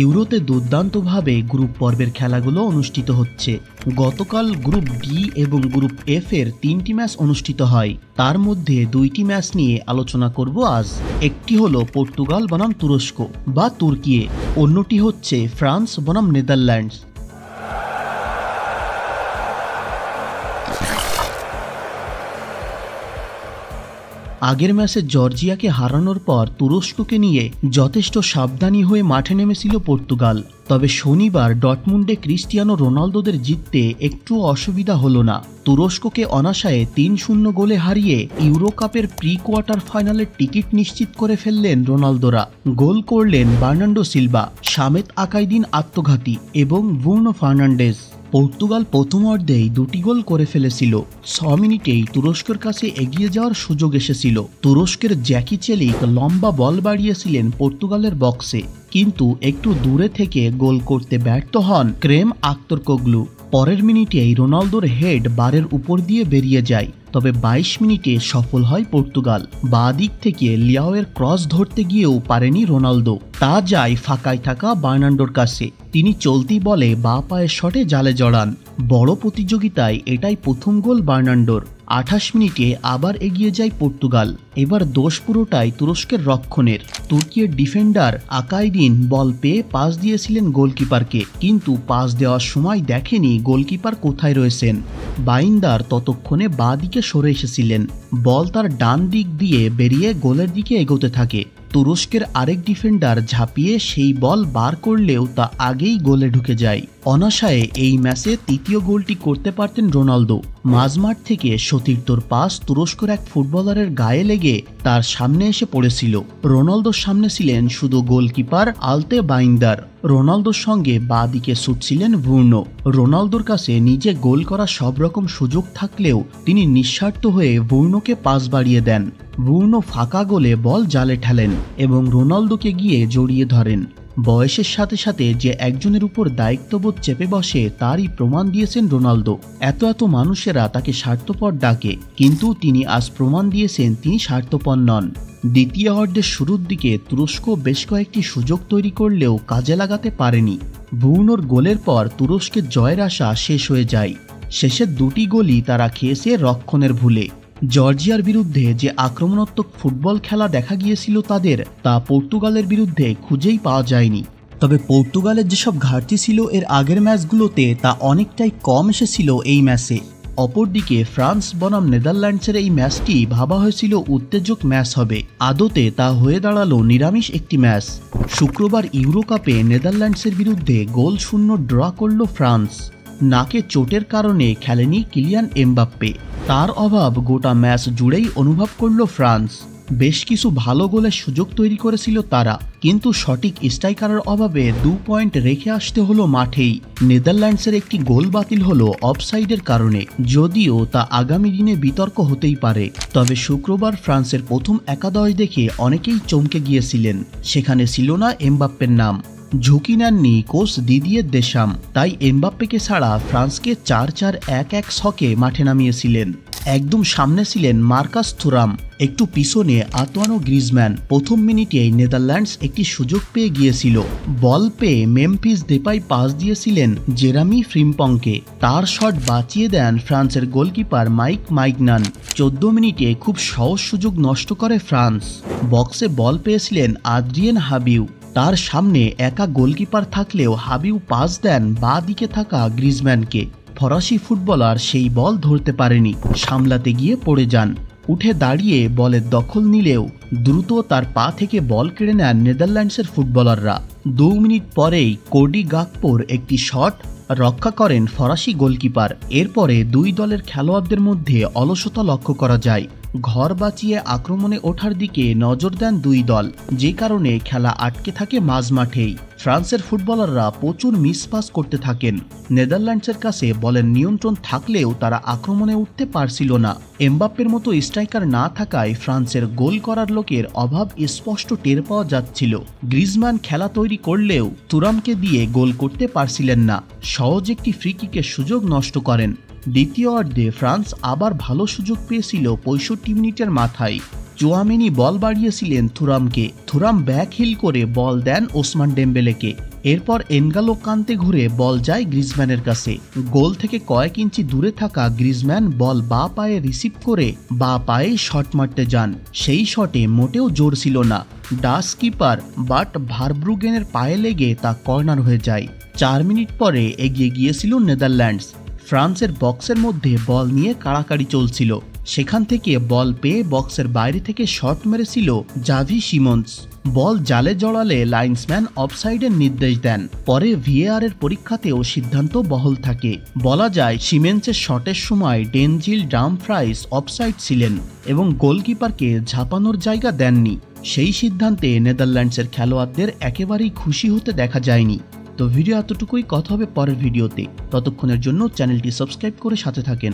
ইউরোতে দুর্দান্তভাবে গ্রুপ পর্বের খেলাগুলো অনুষ্ঠিত হচ্ছে। গতকাল গ্রুপ ডি এবং গ্রুপ এফ এর 3টি ম্যাচ অনুষ্ঠিত হয়। তার মধ্যে 2টি ম্যাচ নিয়ে আলোচনা করব আজ। একটি হলো পর্তুগাল বনাম তুরস্ক বা তুর্কিয়ে, অন্যটি হচ্ছে ফ্রান্স বনাম নেদারল্যান্ডস। আগের ম্যাচে জর্জিয়াকে হারানোর পর তুরস্ককে নিয়ে যথেষ্ট সাবধানী হয়ে মাঠে নেমেছিল পর্তুগাল। তবে শনিবার ডর্টমুন্ডে ক্রিস্টিয়ানো রোনালদোদের জিততে একটু অসুবিধা হলো না। তুরস্ককে অনাশায়ে 3-0 গোলে হারিয়ে ইউরো কাপের প্রি কোয়ার্টার ফাইনালের টিকিট নিশ্চিত করে ফেললেন রোনালদোরা। গোল করলেন বার্নার্ডো সিলভা, সামেত আকাইদিন আত্মঘাতী এবং ব্রুনো ফার্নান্ডেজ। পর্তুগাল প্রথম অর্ধেই 2টি গোল করে ফেলেছিল। 6 মিনিটেই তুরস্কের কাছে এগিয়ে যাওয়ার সুযোগ এসেছিল। তুরস্কের জ্যাকি চেলিক লম্বা বল বাড়িয়েছিলেন পর্তুগালের বক্সে, কিন্তু একটু দূরে থেকে গোল করতে ব্যর্থ হন ক্রেম আক্তরকোগলু। পরের মিনিটেই রোনালদোর হেড বারের উপর দিয়ে বেরিয়ে যায়। তবে 22 মিনিটে সফল হয় পর্তুগাল। বাঁ দিক থেকে লিয়াওয়ের ক্রস ধরতে গিয়েও পারেনি রোনালদো। তা যায় ফাঁকায় থাকা বার্নার্ডোর কাছে। তিনি চলতি বলে বাঁ পায়ের শটে জালে জড়ান। বড় প্রতিযোগিতায় এটাই প্রথম গোল বার্নার্ডোর। 28 মিনিটে আবার এগিয়ে যায় পর্তুগাল। এবার দোষ পুরোটাই তুরস্কের রক্ষণের। তুর্কির ডিফেন্ডার আকাইদিন বল পেয়ে পাস দিয়েছিলেন গোলকিপারকে, কিন্তু পাস দেওয়ার সময় দেখেনি গোলকিপার কোথায় রয়েছেন। বাইন্দার ততক্ষণে বাঁ দিকে সরে এসেছিলেন। বল তার ডান দিক দিয়ে বেরিয়ে গোলের দিকে এগোতে থাকে। তুরস্কের আরেক ডিফেন্ডার ঝাঁপিয়ে সেই বল বার করলেও তা আগেই গোলে ঢুকে যায়। অনাশায়ে এই ম্যাচে 3য় গোলটি করতে পারতেন রোনালদো। মাঝমাঠ থেকে সতীর্থর পাস তুরস্কের এক ফুটবলারের গায়ে লেগে তার সামনে এসে পড়েছিল। রোনালদোর সামনে ছিলেন শুধু গোলকিপার আলতে বাইন্দার। রোনালদোর সঙ্গে বাঁ দিকে ছুটছিলেন ব্রুনো। রোনালদোর কাছে নিজে গোল করা সব রকম সুযোগ থাকলেও তিনি নিঃস্বার্থ হয়ে ব্রুনোকে পাস বাড়িয়ে দেন। ব্রুনো ফাঁকা গোলে বল জালে ঠেলেন এবং রোনালদোকে গিয়ে জড়িয়ে ধরেন। বয়সের সাথে সাথে যে একজনের উপর দায়িত্ববোধ চেপে বসে তারই প্রমাণ দিয়েছেন রোনালদো। এত মানুষেরা তাকে স্বার্থপর ডাকে, কিন্তু তিনি আজ প্রমাণ দিয়েছেন তিনি স্বার্থপর নন। দ্বিতীয় অর্ধের শুরুর দিকে তুরস্ক বেশ কয়েকটি সুযোগ তৈরি করলেও কাজে লাগাতে পারেনি। ব্রুনোর গোলের পর তুরস্কের জয়ের আশা শেষ হয়ে যায়। শেষের 2টি গোলই তারা খেয়েছে রক্ষণের ভুলে। জর্জিয়ার বিরুদ্ধে যে আক্রমণাত্মক ফুটবল খেলা দেখা গিয়েছিল তাদের, তা পর্তুগালের বিরুদ্ধে খুঁজেই পাওয়া যায়নি। তবে পর্তুগালের যেসব ঘাটতি ছিল এর আগের ম্যাচগুলোতে, তা অনেকটাই কম এসেছিল এই ম্যাচে। অপরদিকে ফ্রান্স বনাম নেদারল্যান্ডসের এই ম্যাচটি ভাবা হয়েছিল উত্তেজক ম্যাচ হবে। আদতে তা হয়ে দাঁড়ালো নিরামিষ একটি ম্যাচ। শুক্রবার ইউরো কাপে নেদারল্যান্ডসের বিরুদ্ধে গোল-0 ড্র করল ফ্রান্স। নাকে চোটের কারণে খেলেনি কিলিয়ান এমবাপ্পে। তার অভাব গোটা ম্যাচ জুড়েই অনুভব করল ফ্রান্স। বেশ কিছু ভালো গোলের সুযোগ তৈরি করেছিল তারা, কিন্তু সঠিক স্ট্রাইকারের অভাবে 2 পয়েন্ট রেখে আসতে হলো মাঠেই। নেদারল্যান্ডসের একটি গোল বাতিল হলো অফসাইডের কারণে, যদিও তা আগামী দিনে বিতর্ক হতেই পারে। তবে শুক্রবার ফ্রান্সের প্রথম একাদশ দেখে অনেকেই চমকে গিয়েছিলেন। সেখানে ছিল না এমবাপ্পের নাম। ঝুঁকি নেননি কোচ দিদিয়ে দেশাম, তাই এমবাপ্পেকে ছাড়া ফ্রান্সকে 4-4-1-1 ছকে মাঠে নামিয়েছিলেন। একদম সামনে ছিলেন মার্কাস থুরাম, একটু পিছনে আতোয়ানো গ্রিজম্যান। প্রথম মিনিটেই নেদারল্যান্ডস একটি সুযোগ পেয়ে গিয়েছিল। বল পেয়ে মেমফিস দেপাই পাস দিয়েছিলেন জেরামি ফ্রিম্পংকে। তার শট বাঁচিয়ে দেন ফ্রান্সের গোলকিপার মাইক মাইগনান। 14 মিনিটে খুব সহজ সুযোগ নষ্ট করে ফ্রান্স। বক্সে বল পেয়েছিলেন আদ্রিয়েন হাবিউ। তার সামনে একা গোলকিপার থাকলেও হাবিউ পাস দেন বাঁ দিকে থাকা গ্রিজম্যানকে। ফরাসি ফুটবলার সেই বল ধরতে পারেনি, সামলাতে গিয়ে পড়ে যান। উঠে দাঁড়িয়ে বলের দখল নিলেও দ্রুত তার পা থেকে বল কেড়ে নেন নেদারল্যান্ডসের ফুটবলাররা। 2 মিনিট পরেই কোডি গাকপোর একটি শট রক্ষা করেন ফরাসি গোলকিপার। এরপরে 2 দলের খেলোয়াড়দের মধ্যে অলসতা লক্ষ্য করা যায়। ঘর বাঁচিয়ে আক্রমণে ওঠার দিকে নজর দেন 2 দল, যে কারণে খেলা আটকে থাকে মাঝমাঠেই। ফ্রান্সের ফুটবলাররা প্রচুর মিসপাস করতে থাকেন। নেদারল্যান্ডসের কাছে বলের নিয়ন্ত্রণ থাকলেও তারা আক্রমণে উঠতে পারছিল না। এমবাপ্পের মতো স্ট্রাইকার না থাকায় ফ্রান্সের গোল করার লোকের অভাব স্পষ্ট টের পাওয়া যাচ্ছিল। গ্রিজমান খেলা তৈরি করলেও তুরামকে দিয়ে গোল করতে পারছিলেন না। সহজ একটি ফ্রি কিকের সুযোগ নষ্ট করেন। দ্বিতীয় অর্ধে ফ্রান্স আবার ভালো সুযোগ পেয়েছিল 65 মিনিটের মাথায়। চুয়ামেনি বল বাড়িয়েছিলেন থুরামকে। থুরাম ব্যাক হিল করে বল দেন ওসমান ডেম্বেলেকে। এরপর এনগালো কান্তে ঘুরে বল যায় গ্রিজম্যানের কাছে। গোল থেকে কয়েক ইঞ্চি দূরে থাকা গ্রিজম্যান বল বা পায়ে রিসিভ করে বা পায়ে শট মারতে যান। সেই শটে মোটেও জোর ছিল না, ডাচ কিপার বাট ভারব্রুগেনের পায়ে লেগে তা কর্নার হয়ে যায়। 4 মিনিট পরে এগিয়ে গিয়েছিল নেদারল্যান্ডস। ফ্রান্সের বক্সের মধ্যে বল নিয়ে কাড়াকাড়ি চলছিল। সেখান থেকে বল পেয়ে বক্সের বাইরে থেকে শট মেরেছিল জাভি সিমন্স। বল জালে জড়ালে লাইন্সম্যান অফসাইডের নির্দেশ দেন। পরে ভিএআর এর পরীক্ষাতেও সিদ্ধান্ত বহাল থাকে। বলা যায় সিমেন্সের শটের সময় ডেনজিল ডামফ্রাইস অফসাইড ছিলেন এবং গোলকিপারকে ঝাঁপানোর জায়গা দেননি। সেই সিদ্ধান্তে নেদারল্যান্ডসের খেলোয়াড়দের একেবারেই খুশি হতে দেখা যায়নি। তো ভিডিও এতটুকুই, কথা হবে পরের ভিডিওতে। ততক্ষণের জন্য চ্যানেলটি সাবস্ক্রাইব করে সাথে থাকেন।